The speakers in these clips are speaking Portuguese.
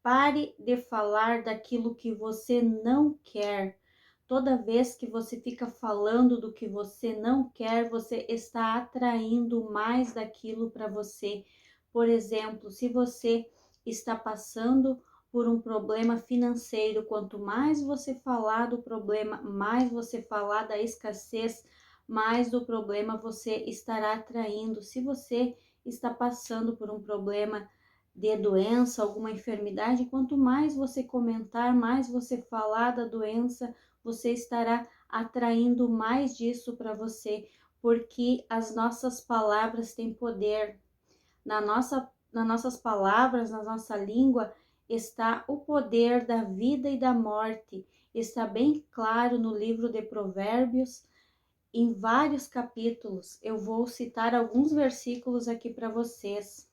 Pare de falar daquilo que você não quer. Toda vez que você fica falando do que você não quer, você está atraindo mais daquilo para você. Por exemplo, se você está passando por um problema financeiro, quanto mais você falar do problema, mais você falar da escassez, mais do problema você estará atraindo. Se você está passando por um problema de doença, alguma enfermidade, quanto mais você comentar, mais você falar da doença, você estará atraindo mais disso para você, porque as nossas palavras têm poder. Nas nossas palavras, na nossa língua, está o poder da vida e da morte. Está bem claro no livro de Provérbios, em vários capítulos. Eu vou citar alguns versículos aqui para vocês.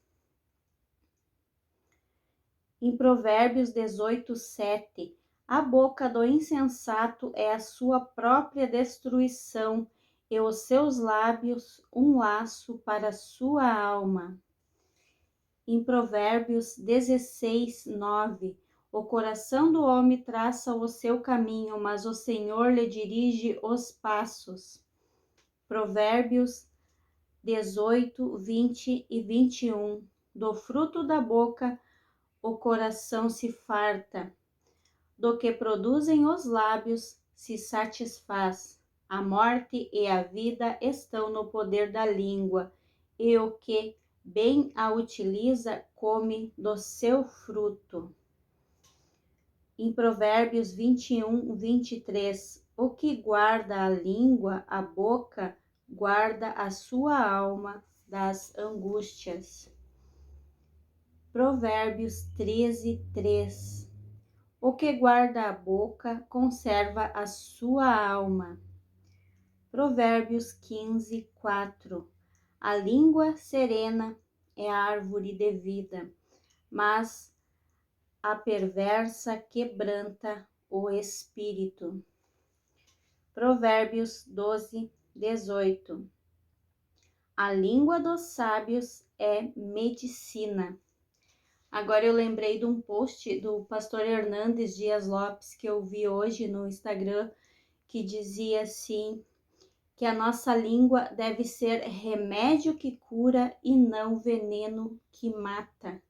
Em Provérbios 18:7, a boca do insensato é a sua própria destruição, e os seus lábios um laço para a sua alma. Em Provérbios 16:9, o coração do homem traça o seu caminho, mas o Senhor lhe dirige os passos. Provérbios 18:20 e 21, do fruto da boca o coração se farta, do que produzem os lábios se satisfaz. A morte e a vida estão no poder da língua, e o que bem a utiliza come do seu fruto. Em Provérbios 21:23, o que guarda a língua, a boca, guarda a sua alma das angústias. Provérbios 13:3, o que guarda a boca conserva a sua alma. Provérbios 15:4, a língua serena é a árvore de vida, mas a perversa quebranta o espírito. Provérbios 12:18, a língua dos sábios é medicina. Agora eu lembrei de um post do pastor Hernandes Dias Lopes que eu vi hoje no Instagram, que dizia assim, que a nossa língua deve ser remédio que cura e não veneno que mata.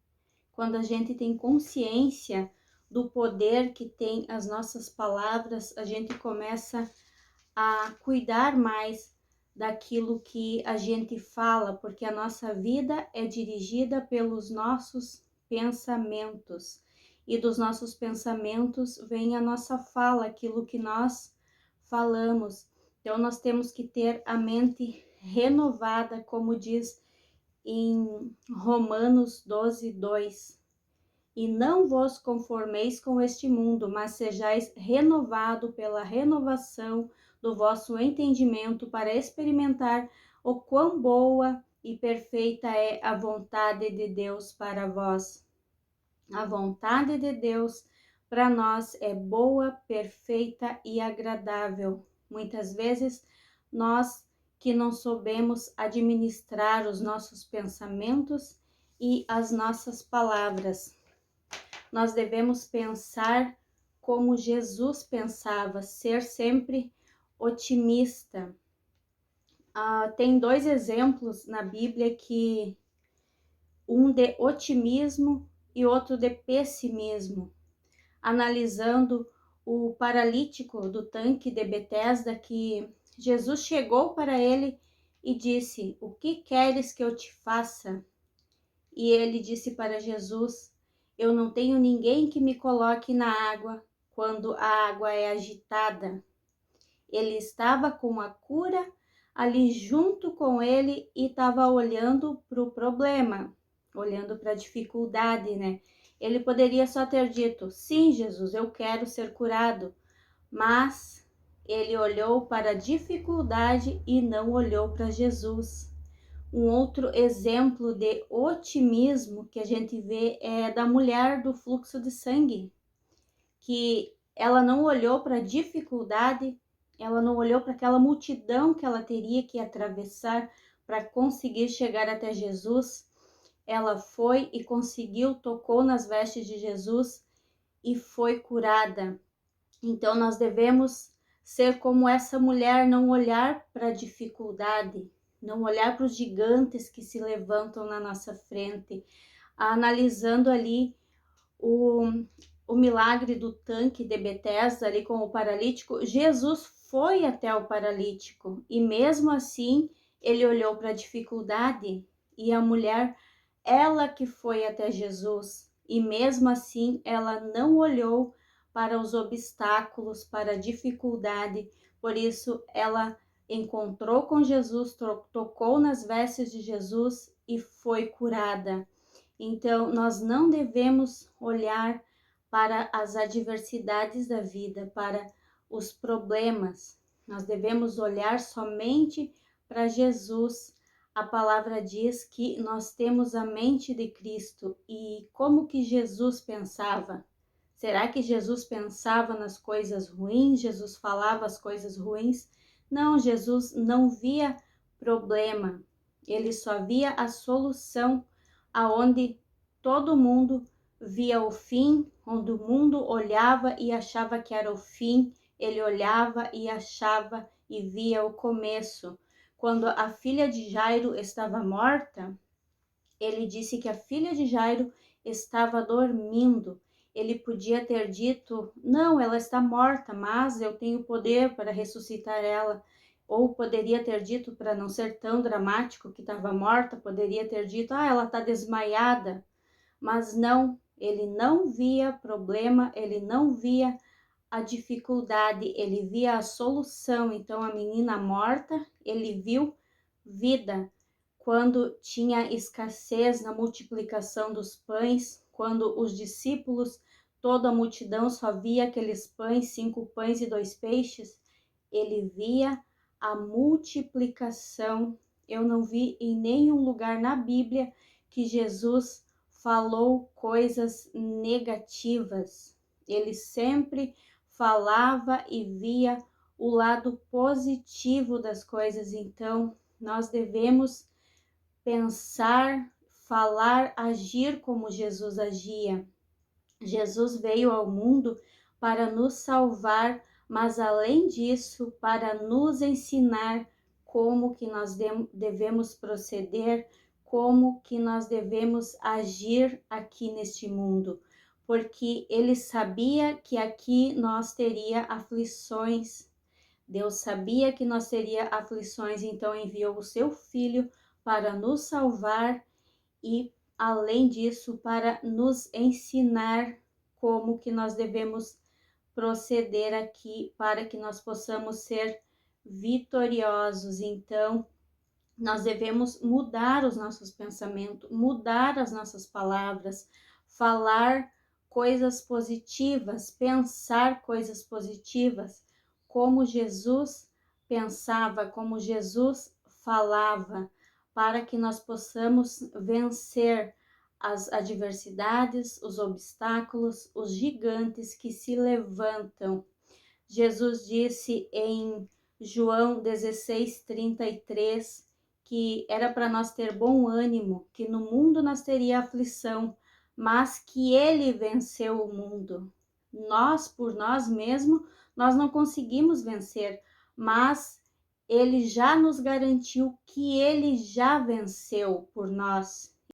Quando a gente tem consciência do poder que tem as nossas palavras, a gente começa a cuidar mais daquilo que a gente fala, porque a nossa vida é dirigida pelos nossos pensamentos, e dos nossos pensamentos vem a nossa fala, aquilo que nós falamos. Então nós temos que ter a mente renovada, como diz em Romanos 12:2. E não vos conformeis com este mundo, mas sejais renovado pela renovação do vosso entendimento, para experimentar o quão boa e perfeita é a vontade de Deus para vós. A vontade de Deus para nós é boa, perfeita e agradável. Muitas vezes nós que não soubemos administrar os nossos pensamentos e as nossas palavras. Nós devemos pensar como Jesus pensava, ser sempre otimista. Tem dois exemplos na Bíblia, que um de otimismo e outro de pessimismo, analisando o paralítico do tanque de Betesda, que Jesus chegou para ele e disse: o que queres que eu te faça? E ele disse para Jesus: eu não tenho ninguém que me coloque na água quando a água é agitada. Ele estava com a cura ali junto com ele e estava olhando para o problema, olhando para a dificuldade, né? Ele poderia só ter dito: sim, Jesus, eu quero ser curado, mas ele olhou para a dificuldade e não olhou para Jesus. Um outro exemplo de otimismo que a gente vê é da mulher do fluxo de sangue, que ela não olhou para a dificuldade, ela não olhou para aquela multidão que ela teria que atravessar para conseguir chegar até Jesus. ela foi e conseguiu, tocou nas vestes de Jesus e foi curada. Então nós devemos ser como essa mulher, não olhar para a dificuldade, não olhar para os gigantes que se levantam na nossa frente, analisando ali o, o milagre do tanque de Betesda ali com o paralítico. Jesus foi até o paralítico e mesmo assim ele olhou para a dificuldade, e a mulher, ela que foi até Jesus, e mesmo assim ela não olhou para os obstáculos, para a dificuldade. Por isso ela encontrou com Jesus, tocou nas vestes de Jesus e foi curada. Então, nós não devemos olhar para as adversidades da vida, para os problemas. Nós devemos olhar somente para Jesus. A palavra diz que nós temos a mente de Cristo. E como que Jesus pensava? Será que Jesus pensava nas coisas ruins? Jesus falava as coisas ruins? Não, Jesus não via problema. Ele só via a solução, aonde todo mundo via o fim, onde o mundo olhava e achava que era o fim, ele olhava e achava e via o começo. Quando a filha de Jairo estava morta, ele disse que a filha de Jairo estava dormindo. Ele podia ter dito: não, ela está morta, mas eu tenho poder para ressuscitar ela. Ou poderia ter dito, para não ser tão dramático, que estava morta, poderia ter dito: ah, ela está desmaiada. Mas não, ele não via problema, ele não via a dificuldade, ele via a solução. Então, a menina morta, ele viu vida. Quando tinha escassez na multiplicação dos pães, quando os discípulos, toda a multidão só via aqueles pães, 5 pães e 2 peixes, ele via a multiplicação. Eu não vi em nenhum lugar na Bíblia que Jesus falou coisas negativas. Ele sempre falava e via o lado positivo das coisas. Então, nós devemos pensar, falar, agir como Jesus agia. Jesus veio ao mundo para nos salvar, mas além disso, para nos ensinar como que nós devemos proceder, como que nós devemos agir aqui neste mundo, porque ele sabia que aqui nós teria aflições. Deus sabia que nós teria aflições, então enviou o seu filho para nos salvar e, além disso, para nos ensinar como que nós devemos proceder aqui para que nós possamos ser vitoriosos. Então, nós devemos mudar os nossos pensamentos, mudar as nossas palavras, falar coisas positivas, pensar coisas positivas, como Jesus pensava, como Jesus falava, para que nós possamos vencer as adversidades, os obstáculos, os gigantes que se levantam. Jesus disse em João 16:33 que era para nós ter bom ânimo, que no mundo nós teria aflição, mas que ele venceu o mundo. Nós, por nós mesmos, nós não conseguimos vencer, mas ele já nos garantiu que ele já venceu por nós.